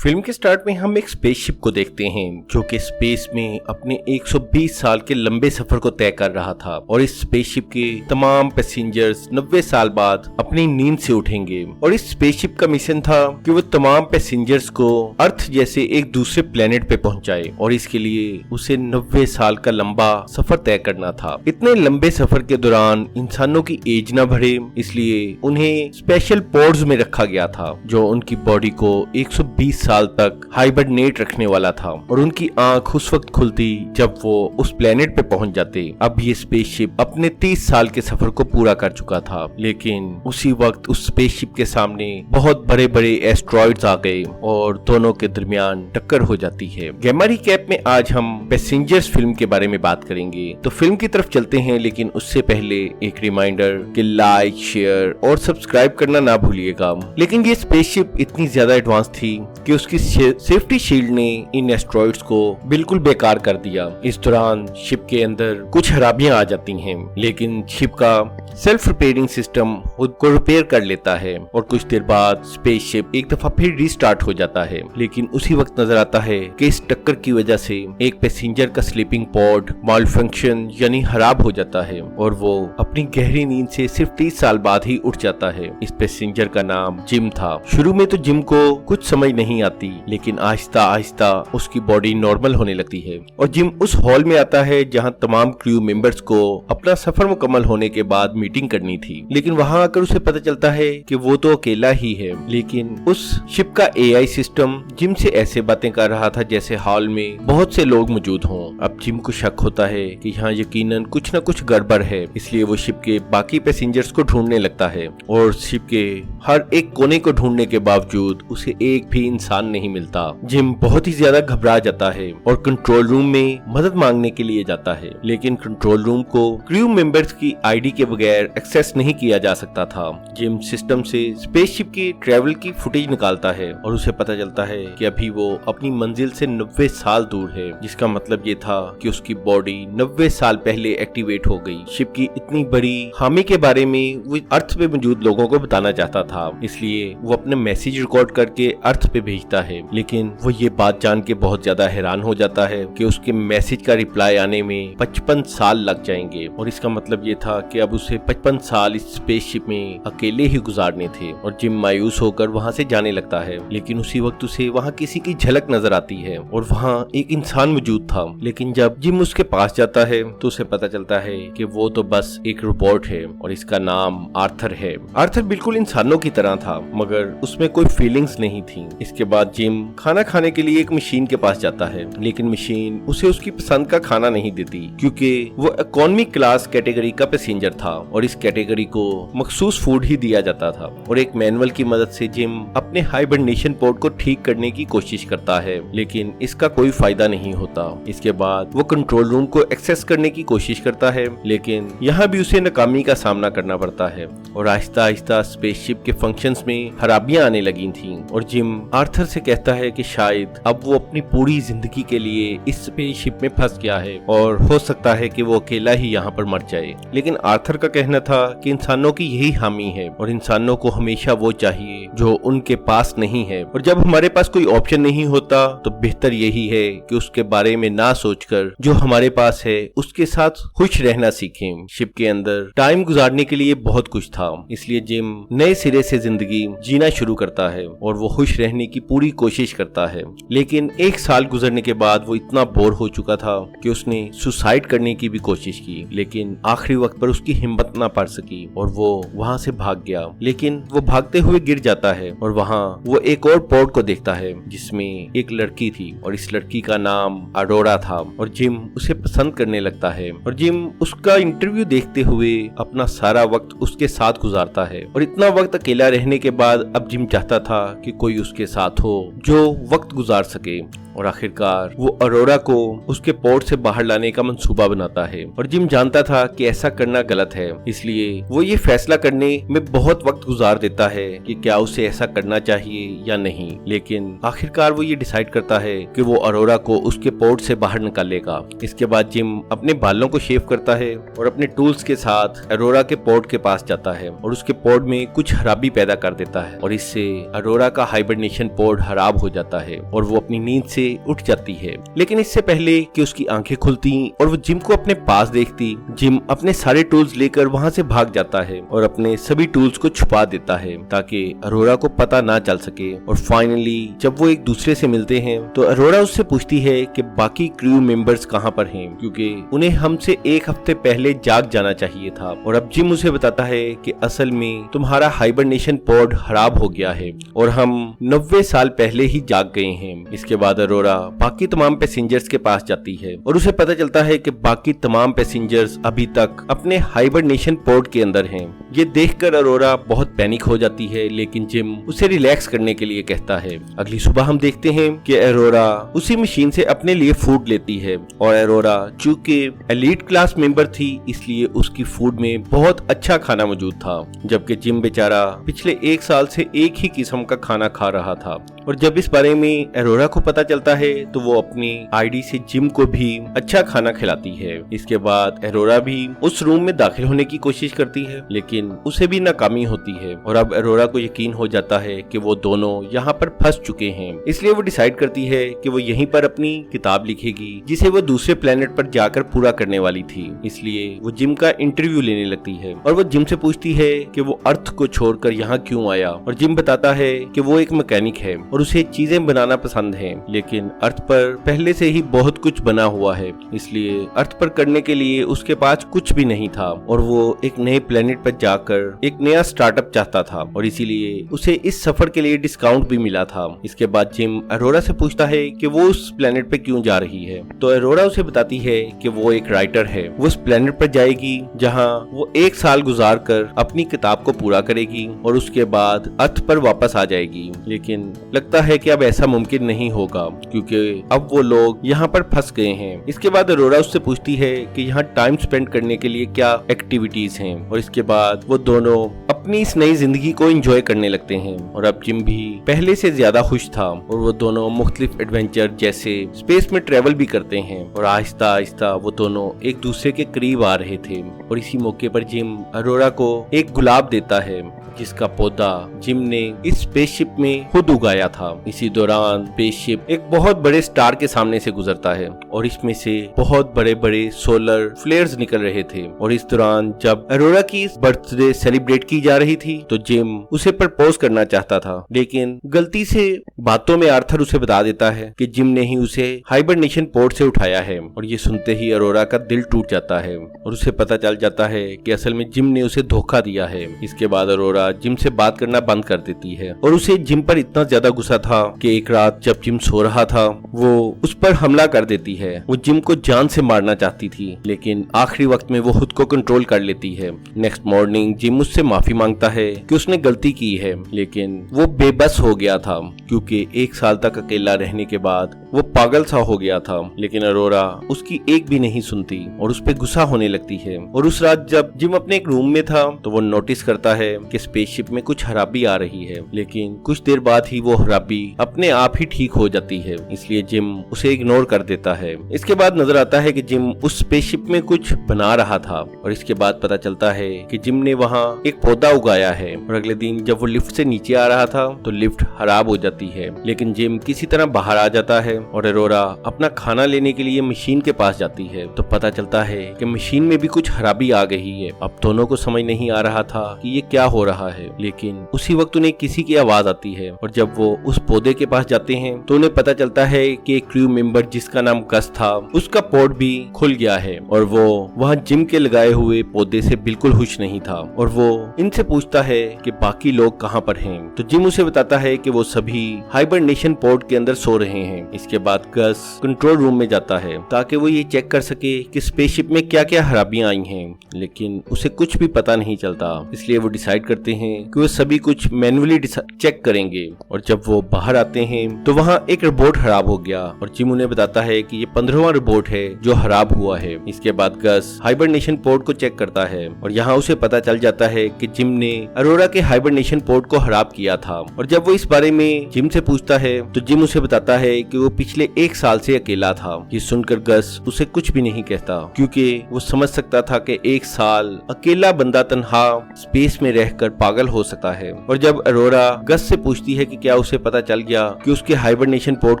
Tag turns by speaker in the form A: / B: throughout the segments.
A: Film के start में हम एक स्पेसशिप को देखते हैं जो कि स्पेस में अपने 120 साल के लंबे सफर को तय कर रहा था और इस स्पेसशिप के तमाम पैसेंजर्स 90 साल बाद अपनी नींद से उठेंगे और इस स्पेसशिप का मिशन था कि वो तमाम पैसेंजर्स को अर्थ जैसे एक दूसरे प्लेनेट पे पहुंचाए और इसके लिए उसे 90 साल का लंबा सफर तय करना था। इतने लंबे सफर के दौरान इंसानों की एज न बढ़े इसलिए उन्हें स्पेशल पॉड्स में रखा गया था जो उनकी बॉडी को 120 साल तक हाइबरनेट रखने वाला था और उनकी आंख उस वक्त खुलती जब वो उस प्लेनेट पे पहुंच जाते। अब ये स्पेसशिप अपने 30 साल के सफर को पूरा कर चुका था, लेकिन उसी वक्त उस स्पेसशिप के सामने बहुत बड़े बड़े एस्ट्रॉइड्स आ गए और दोनों के दरमियान टक्कर हो जाती है। गैमा रिकैप में आज हम पैसेंजर्स फिल्म के बारे में बात करेंगे, तो फिल्म की तरफ चलते हैं, लेकिन उससे पहले एक रिमाइंडर कि लाइक, शेयर और सब्सक्राइब करना ना भूलिएगा। लेकिन ये स्पेसशिप इतनी ज्यादा एडवांस थी कि उसकी सेफ्टी शील्ड ने इन एस्ट्रॉइड्स को बिल्कुल बेकार कर दिया। इस दौरान शिप के अंदर कुछ खराबियां आ जाती हैं, लेकिन शिप का सेल्फ रिपेयरिंग सिस्टम खुद को रिपेयर कर लेता है और कुछ देर बाद स्पेसशिप एक दफा फिर रीस्टार्ट हो जाता है। लेकिन उसी वक्त नजर आता है कि इस टक्कर की वजह से एक पैसेंजर का स्लीपिंग पॉड माल फंक्शन यानी खराब हो जाता है और वो अपनी गहरी नींद से सिर्फ 30 साल बाद ही उठ जाता है। इस पैसेंजर का नाम जिम था। शुरू में तो जिम को कुछ समझ नहीं आती, लेकिन आहिस्ता आहिस्ता उसकी बॉडी नॉर्मल होने लगती है और जिम उस हॉल में आता है जहां तमाम क्रू मेंबर्स को अपना सफर मुकम्मल होने के बाद मीटिंग करनी थी। लेकिन वहां आकर उसे पता चलता है कि वो तो अकेला ही है, लेकिन उस शिप का एआई सिस्टम जिम से ऐसे बातें कर रहा था जैसे हॉल में बहुत से लोग मौजूद हों। अब जिम को शक होता है कि यहाँ यकीनन कुछ न कुछ गड़बड़ है, इसलिए वो शिप के बाकी पैसेंजर्स को ढूंढने लगता है और शिप के हर एक कोने को ढूंढने के बावजूद उसे एक भी इंसान नहीं मिलता। जिम बहुत ही ज्यादा घबरा जाता है और कंट्रोल रूम में मदद मांगने के लिए जाता है, लेकिन कंट्रोल रूम को क्रू मेंबर्स की आईडी के बगैर एक्सेस नहीं किया जा सकता था। जिम सिस्टम से स्पेसशिप की ट्रेवल की फुटेज निकालता है और उसे पता चलता है कि अभी वो अपनी मंजिल से 90 साल दूर है, जिसका मतलब ये था कि उसकी बॉडी 90 साल पहले एक्टिवेट हो गई। शिप की इतनी बड़ी खामी के बारे में वो अर्थ पे मौजूद लोगों को बताना चाहता था, इसलिए वो अपने मैसेज रिकॉर्ड करके अर्थ पे भेजता है। लेकिन वो ये बात जान के बहुत ज्यादा हैरान हो जाता है कि उसके मैसेज का रिप्लाई आने में 55 साल लग जाएंगे और इसका मतलब ये था कि अब उसे 55 साल इस स्पेसशिप में अकेले ही गुजारने थे और जिम मायूस होकर वहां से जाने लगता है। लेकिन उसी वक्त उसे वहां किसी की झलक नजर आती है और वहां एक इंसान मौजूद था। लेकिन जब जिम उसके पास जाता है तो उसे पता चलता है कि वो तो बस एक रोबोट है और इसका नाम आर्थर है। आर्थर बिल्कुल इंसानों की तरह था, मगर उसमें कोई फीलिंग्स नहीं थी। इसके बाद जिम खाना खाने के लिए एक मशीन के पास जाता है, लेकिन मशीन उसे उसकी पसंद का खाना नहीं देती क्योंकि वो इकोनॉमी क्लास कैटेगरी का पैसेंजर था और इस कैटेगरी को मखसूस फूड ही दिया जाता था। और एक मैनुअल की मदद से जिम अपने हाइबरनेशन पोर्ट को ठीक करने की कोशिश करता है, लेकिन इसका कोई फायदा नहीं होता। इसके बाद वो कंट्रोल रूम को एक्सेस करने की कोशिश करता है, लेकिन यहाँ भी उसे नाकामी का सामना करना पड़ता है और आहिस्ता आहिस्ता स्पेसशिप के फंक्शंस में खराबियां आने लगी थीं और जिम आर्थर से कहता है कि शायद अब वो अपनी पूरी जिंदगी के लिए इस स्पेसशिप में फंस गया है और हो सकता है कि वो अकेला ही यहाँ पर मर जाए। लेकिन आर्थर का कहना था कि इंसानों की यही हामी है और इंसानों को हमेशा वो चाहिए जो उनके पास नहीं है, और जब हमारे पास कोई ऑप्शन नहीं होता तो बेहतर यही है कि उसके बारे में ना सोचकर जो हमारे पास है उसके साथ खुश रहना सीखें। शिप के अंदर टाइम गुजारने के लिए बहुत कुछ था, इसलिए जिम नए सिरे से जिंदगी जीना शुरू करता है और वो खुश रहने की पूरी कोशिश करता है। लेकिन एक साल गुजरने के बाद वो इतना बोर हो चुका था कि उसने सुसाइड करने की भी कोशिश की, लेकिन आखिरी वक्त पर उसकी हिम्मत ना पड़ सकी और वो वहां से भाग गया। लेकिन वो भागते हुए गिर जाता है और वहां वो एक और पोर्ट को देखता है जिसमें एक लड़की थी और इस लड़की का नाम अरोरा था और जिम उसे पसंद करने लगता है और जिम उसका इंटरव्यू देखते हुए अपना सारा वक्त उसके साथ गुजारता है। और इतना वक्त अकेला रहने के बाद अब जिम चाहता था कि कोई उसके साथ हो जो वक्त गुजार सके। और आखिरकार वो अरोरा को उसके पोर्ट से बाहर लाने का मंसूबा बनाता है। और जिम जानता था कि ऐसा करना गलत है, इसलिए वो ये फैसला करने में बहुत वक्त गुजार देता है कि क्या उसे ऐसा करना चाहिए या नहीं। लेकिन आखिरकार वो ये डिसाइड करता है कि वो अरोरा को उसके पोर्ट से बाहर निकालेगा। इसके बाद जिम अपने बालों को शेव करता है और अपने टूल्स के साथ अरोरा के पोर्ट के पास जाता है और उसके पोर्ट में कुछ खराबी पैदा कर देता है और इससे अरोरा का हाइबरनेशन पोर्ट खराब हो जाता है और वो अपनी नींद से उठ जाती है। लेकिन इससे पहले कि उसकी आंखें खुलती और वो जिम को अपने पास देखती, जिम अपने सारे टूल्स लेकर वहां से भाग जाता है और अपने सभी टूल्स को छुपा देता है ताकि अरोरा को पता ना चल सके। और फाइनली जब वो एक दूसरे से मिलते हैं तो अरोरा उससे पूछती है कि बाकी क्रू मेंबर्स कहां पर हैं, क्योंकि उन्हें हमसे एक हफ्ते पहले जाग जाना चाहिए था। और अब जिम उसे बताता है कि असल में तुम्हारा हाइबरनेशन पोर्ट खराब हो गया है और हम 90 साल पहले ही जाग गए हैं। इसके बाद अरोरा बाकी तमाम पैसेंजर्स के पास जाती है और उसे पता चलता है कि बाकी तमाम पैसेंजर्स अभी तक अपने हाइबरनेशन पोर्ट के अंदर हैं। ये देखकर अरोरा बहुत पैनिक हो जाती है, लेकिन जिम उसे रिलैक्स करने के लिए कहता है। अगली सुबह हम देखते हैं कि अरोरा उसी मशीन से अपने लिए फूड लेती है और अरोरा चूंकि एलीट क्लास मेंबर थी इसलिए उसकी फूड में बहुत अच्छा खाना मौजूद था, जबकि जिम बेचारा पिछले 1 साल से एक ही किस्म का खाना खा रहा था। और जब इस बारे में अरोरा को पता चलता है तो वो अपनी आईडी से जिम को भी अच्छा खाना खिलाती है। इसके बाद अरोरा भी उस रूम में दाखिल होने की कोशिश करती है, लेकिन उसे भी नाकामी होती है और अब अरोरा को यकीन हो जाता है कि वो दोनों यहाँ पर फंस चुके हैं। इसलिए वो डिसाइड करती है कि वो यहीं पर अपनी किताब लिखेगी जिसे वो दूसरे प्लेनेट पर जाकर पूरा करने वाली थी। इसलिए वो जिम का इंटरव्यू लेने लगती है और वो जिम से पूछती है कि वो अर्थ को छोड़कर यहाँ क्यों आया। और जिम बताता है कि वो एक मैकेनिक है और उसे चीजें बनाना पसंद है, लेकिन अर्थ पर पहले से ही बहुत कुछ बना हुआ है, इसलिए अर्थ पर करने के लिए उसके पास कुछ भी नहीं था और वो एक नए प्लेनेट पर जाकर एक नया स्टार्टअप चाहता था और इसीलिए उसे इस सफर के लिए डिस्काउंट भी मिला था। इसके बाद जिम अरोरा से पूछता है कि वो उस प्लेनेट पे क्यों जा रही है, तो अरोरा उसे बताती है कि वो एक राइटर है, वो उस प्लेनेट पर जाएगी जहाँ वो 1 साल गुजार कर अपनी किताब को पूरा करेगी और उसके बाद अर्थ पर वापस आ जाएगी। लेकिन लगता है कि अब ऐसा मुमकिन नहीं होगा क्योंकि अब वो लोग यहाँ पर फंस गए हैं। इसके बाद अरोरा उससे पूछती है कि यहाँ टाइम स्पेंड करने के लिए क्या एक्टिविटीज हैं और इसके बाद वो दोनों अपनी इस नई जिंदगी को एंजॉय करने लगते हैं। और अब जिम भी पहले से ज्यादा खुश था और वो दोनों मुख्तलिफ एडवेंचर जैसे स्पेस में ट्रेवल भी करते हैं और आहिस्ता आहिस्ता वो दोनों एक दूसरे के करीब आ रहे थे। और इसी मौके पर जिम अरोरा को एक गुलाब देता है जिसका पौधा जिम ने इस स्पेसशिप में खुद उगाया था। इसी दौरान स्पेसशिप एक बहुत बड़े स्टार के सामने से गुजरता है और इसमें से बहुत बड़े बड़े सोलर फ्लेयर्स निकल रहे थे। और इस दौरान जब अरोरा की बर्थडे सेलिब्रेट की जा रही थी तो जिम उसे प्रपोज करना चाहता था, लेकिन गलती से बातों में आर्थर उसे बता देता है कि जिम ने ही उसे हाइबरनेशन पोर्ट से उठाया है। और ये सुनते ही अरोरा का दिल टूट जाता है और उसे पता चल जाता है कि असल में जिम ने उसे धोखा दिया है। इसके बाद अरोरा जिम से बात करना बंद कर देती है और उसे जिम पर इतना ज्यादा गुस्सा था कि एक रात जब जिम सो रहा था वो उस पर हमला कर देती है। वो जिम को जान से मारना चाहती थी, लेकिन आखिरी वक्त में वो खुद को कंट्रोल कर लेती है। नेक्स्ट मॉर्निंग जिम उससे माफी मांगता है कि उसने गलती की है, लेकिन वो बेबस हो गया था क्योंकि 1 साल तक अकेला रहने के बाद वो पागल सा हो गया था। लेकिन अरोरा उसकी एक भी नहीं सुनती और उस पर गुस्सा होने लगती है। और उस रात जब जिम अपने एक रूम में था तो वो नोटिस करता है कि स्पेसशिप में कुछ खराबी आ रही है, लेकिन कुछ देर बाद ही वो खराबी अपने आप ही ठीक हो जाती है। इसलिए जिम उसे इग्नोर कर देता है। इसके बाद नजर आता है कि जिम उस स्पेसशिप में कुछ बना रहा था और इसके बाद पता चलता है कि जिम ने वहाँ एक पौधा उगाया है। और अगले दिन जब वो लिफ्ट से नीचे आ रहा था तो लिफ्ट खराब हो जाती है, लेकिन जिम किसी तरह बाहर आ जाता है और अरोरा अपना खाना लेने के लिए मशीन के पास जाती है तो पता चलता है कि मशीन में भी कुछ खराबी आ गई है। अब दोनों को समझ नहीं आ रहा था कि ये क्या हो रहा है, लेकिन उसी वक्त उन्हें किसी की आवाज आती है और जब वो उस पौधे के पास जाते हैं तो उन्हें पता चलता है कि एक क्रू मेंबर जिसका नाम गस था उसका पोर्ट भी खुल गया है और वो वहाँ जिम के लगाए हुए पौधे से बिल्कुल खुश नहीं था और वो इनसे से पूछता है कि बाकी लोग कहाँ पर हैं। तो जिम उसे बताता है कि वो सभी हाइबरनेशन पोड के अंदर सो रहे हैं। इसके बाद गस कंट्रोल रूम में जाता है ताकि वो ये चेक कर सके कि स्पेसशिप में क्या क्या खराबियां आई हैं, लेकिन उसे कुछ भी पता नहीं चलता। इसलिए वो डिसाइड करते हैं कि वो सभी कुछ मैन्युअली चेक करेंगे। और जब वो बाहर आते हैं तो वहाँ एक रोबोट खराब हो गया और जिम उन्हें बताता है कि ये 15वां रोबोट है जो खराब हुआ है। इसके बाद गस हाइबरनेशन पोड को चेक करता है और यहाँ उसे पता चल जाता है कि जिम ने अरोरा के हाइबरनेशन पोड को खराब किया था। और जब वो इस बारे में जिम से पूछता है तो जिम उसे बताता है कि वो पिछले 1 साल से अकेला था। ये सुनकर गस उसे कुछ भी नहीं कहता क्योंकि वो समझ सकता था कि 1 साल अकेला बंदा तन्हा स्पेस में रहकर पागल हो सकता है। और जब अरोरा गस से पूछती है कि क्या उसे पता चल गया कि उसके हाइबरनेशन पोड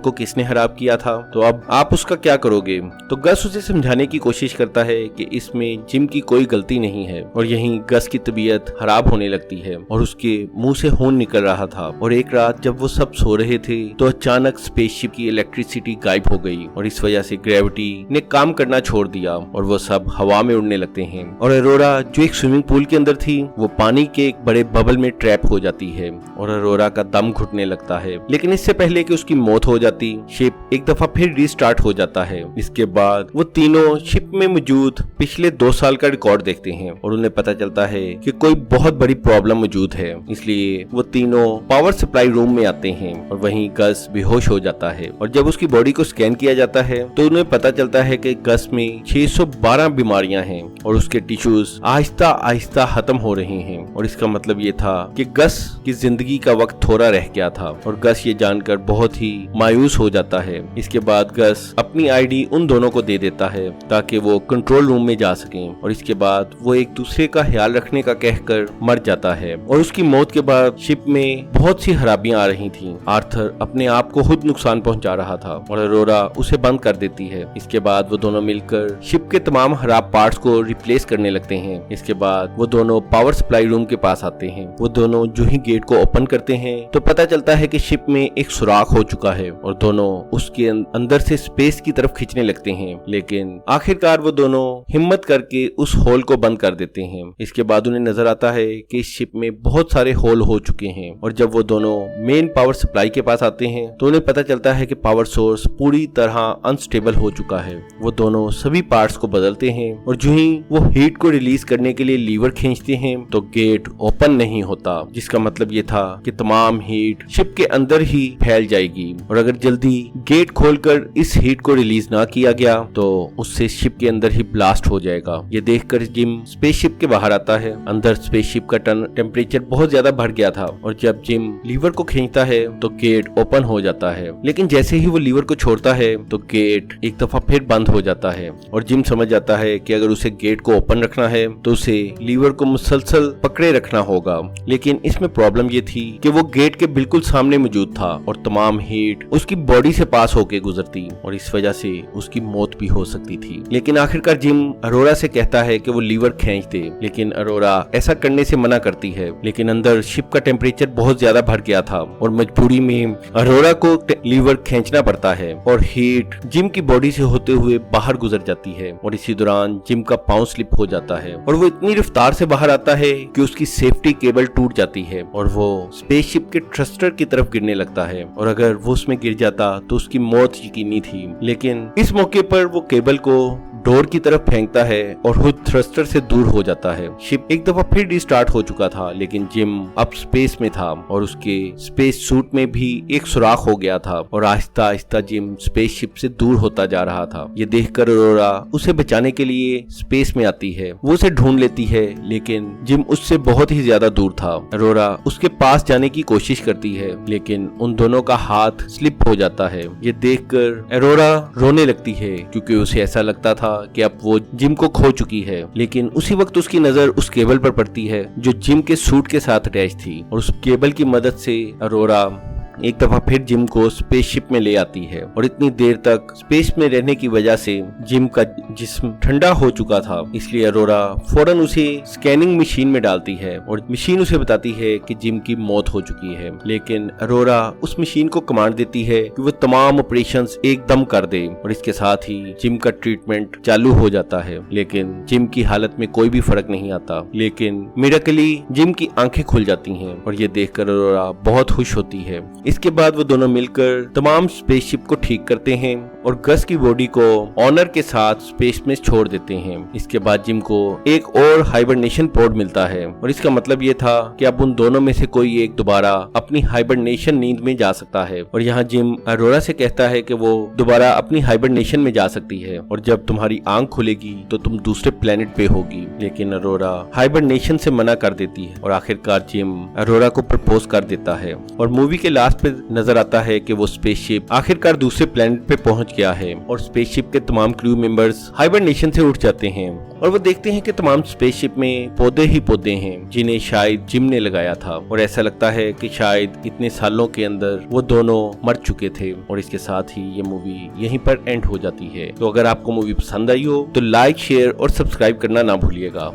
A: को किसने खराब किया था, तो अब आप उसका क्या करोगे, तो गस उसे समझाने की कोशिश करता है कि इसमें जिम की कोई गलती नहीं है। और यहीं गस की तबीयत खराब होने लगती है और उसके मुंह से खून निकल रहा था। और एक रात जब वो सब सो रहे थे तो अचानक स्पेसशिप की इलेक्ट्रिसिटी गायब हो गई और इस वजह से ग्रेविटी ने काम करना छोड़ दिया और वो सब हवा में उड़ने लगते हैं। और अरोरा जो एक स्विमिंग पूल के अंदर थी वो पानी के एक बड़े बबल में ट्रैप हो जाती है और अरोरा का दम घुटने लगता है। लेकिन इससे पहले कि उसकी मौत हो जाती, शिप एक दफा फिर रीस्टार्ट हो जाता है। इसके बाद वो तीनों शिप में मौजूद पिछले 2 साल का रिकॉर्ड देखते हैं और उन्हें पता चलता है कि कोई बहुत बड़ी प्रॉब्लम मौजूद है। इसलिए वो तीनों पावर सप्लाई रूम में आते हैं और वहीं गस बेहोश हो जाता है। और जब उसकी बॉडी को स्कैन किया जाता है तो उन्हें पता चलता है कि गस में 612 बीमारियां हैं और उसके टिश्यूज आहिस्ता आहिस्ता खत्म हो रहे हैं। और इसका मतलब ये था कि गस की जिंदगी का वक्त थोड़ा रह गया था और गस ये जानकर बहुत ही मायूस हो जाता है। इसके बाद गस अपनी आईडी उन दोनों को दे देता है ताकि वो कंट्रोल रूम में जा सकें। और इसके बाद वो एक दूसरे का ख्याल रखने का कहकर मर जाता है। और उसकी मौत के बाद शिप में बहुत सी खराबियां आ रही थीं। आर्थर अपने आप को खुद नुकसान पहुंचा रहा था और अरोरा उसे बंद कर देती है। इसके बाद वो दोनों मिलकर शिप के तमाम खराब पार्ट्स को रिप्लेस करने लगते हैं। इसके बाद वो दोनों पावर सप्लाई रूम के पास आते हैं। वो दोनों जो ही गेट को ओपन करते हैं तो पता चलता है कि शिप में एक सुराख हो चुका है और दोनों उसके अंदर से स्पेस की तरफ खींचने लगते हैं। लेकिन आखिरकार वो दोनों हिम्मत करके उस होल को बंद कर देते हैं। इसके बाद उन्हें नजर आता है कि इस शिप में बहुत सारे होल हो चुके हैं। और जब वो दोनों मेन पावर सप्लाई के पास आते हैं तो उन्हें पता चलता है कि पावर सोर्स पूरी तरह अनस्टेबल हो चुका है। वो दोनों सभी पार्ट्स को बदलते हैं और जो ही वो हीट को रिलीज करने के लिए लीवर खींचते हैं तो गेट ओपन नहीं होता, जिसका मतलब ये था कि तमाम हीट शिप के अंदर ही फैल जाएगी। और अगर जल्दी गेट खोलकर इस हीट को रिलीज ना किया गया तो उससे शिप के अंदर ही ब्लास्ट हो जाएगा। ये देखकर जिम स्पेसशिप के बाहर आता है। अंदर स्पेसशिप का टेम्परेचर बहुत ज्यादा बढ़ गया था और जब जिम लीवर को खींचता है तो गेट ओपन हो जाता है। लेकिन जैसे ही वो लीवर को छोड़ता है तो गेट एक दफा फिर बंद हो जाता है और जिम समझ जाता है कि अगर उसे गेट को ओपन रखना है तो उसे लीवर को मुसलसल पकड़े रखना होगा। लेकिन इसमें प्रॉब्लम ये थी कि वो गेट के बिल्कुल सामने मौजूद था और तमाम हीट उसकी बॉडी से पास होके गुजरती और इस वजह से उसकी मौत भी हो सकती थी। लेकिन आखिरकार जिम अरोरा से कहता है कि वो लीवर खींच दे, लेकिन अरोरा ऐसा करने से मना करती है। लेकिन अंदर शिप का टेम्परेचर बहुत ज्यादा बढ़ गया था और मजबूरी में अरोरा को लीवर खींचना पड़ता है और हीट जिम की बॉडी से होते हुए बाहर गुजर जाती है। और इसी दौरान जिम का पांव स्लिप हो जाता है और वो इतनी रफ्तार से बाहर आता है कि उसकी सेफ्टी केबल टूट जाती है और वो स्पेसशिप के थ्रस्टर की तरफ गिरने लगता है। और अगर वो उसमें गिर जाता तो उसकी मौत यकीनी थी। लेकिन इस मौके पर वो केबल को डोर की तरफ फेंकता है और खुद थ्रस्टर से दूर हो जाता है। शिप एक दफा फिर रिस्टार्ट हो चुका था, लेकिन जिम अब स्पेस में था और उसके स्पेस सूट में भी एक सुराख हो गया था और आहिस्ता आहिस्ता जिम स्पेसशिप से दूर होता जा रहा था। ये देखकर अरोरा उसे बचाने के लिए स्पेस में आती है। वो उसे ढूंढ लेती है, लेकिन जिम उससे बहुत ही ज्यादा दूर था। अरोरा उसके पास जाने की कोशिश करती है, लेकिन उन दोनों का हाथ स्लिप हो जाता है। ये देखकर अरोरा रोने लगती है क्योंकि उसे ऐसा लगता था कि अब वो जिम को खो चुकी है। लेकिन उसी वक्त उसकी नजर उस केबल पर पड़ती है जो जिम के सूट के साथ अटैच थी और उस केबल की मदद से अरोरा एक दफा फिर जिम को स्पेसशिप में ले आती है और इतनी देर तक स्पेस में रहने की वजह से जिम का जिस्म ठंडा हो चुका था, इसलिए अरोरा फौरन उसे स्कैनिंग मशीन में डालती है और मशीन उसे बताती है कि जिम की मौत हो चुकी है। लेकिन अरोरा उस मशीन को कमांड देती है कि वो तमाम ऑपरेशंस एकदम कर दे और इसके साथ ही जिम का ट्रीटमेंट चालू हो जाता है। लेकिन जिम की हालत में कोई भी फर्क नहीं आता। लेकिन मिरेकली जिम की आंखें खुल जाती हैं और ये देखकर अरोरा बहुत खुश होती है। इसके बाद वो दोनों मिलकर तमाम स्पेसशिप को ठीक करते हैं और गस की बॉडी को ऑनर के साथ स्पेस में छोड़ देते हैं। इसके बाद जिम को एक और हाइबरनेशन पोड मिलता है और इसका मतलब ये था कि अब उन दोनों में से कोई एक दोबारा अपनी हाइबरनेशन नींद में जा सकता है। और यहाँ जिम अरोरा से कहता है कि वो दोबारा अपनी हाइबरनेशन में जा सकती है और जब तुम्हारी आंख खुलेगी तो तुम दूसरे प्लेनेट पे होगी। लेकिन अरोरा हाइबरनेशन से मना कर देती है और आखिरकार जिम अरोरा को प्रपोज कर देता है और मूवी के लास्ट पे नजर आता है कि वो स्पेसशिप आखिरकार दूसरे प्लेनेट पे पहुंच गया है और स्पेसशिप के तमाम क्रू मेंबर्स हाइबरनेशन से उठ जाते हैं और वो देखते हैं कि तमाम स्पेसशिप में पौधे ही पौधे हैं जिन्हें शायद जिम ने लगाया था और ऐसा लगता है कि शायद इतने सालों के अंदर वो दोनों मर चुके थे। और इसके साथ ही ये मूवी यहीं पर एंड हो जाती है। तो अगर आपको मूवी पसंद आई हो तो लाइक, शेयर और सब्सक्राइब करना ना भूलिएगा।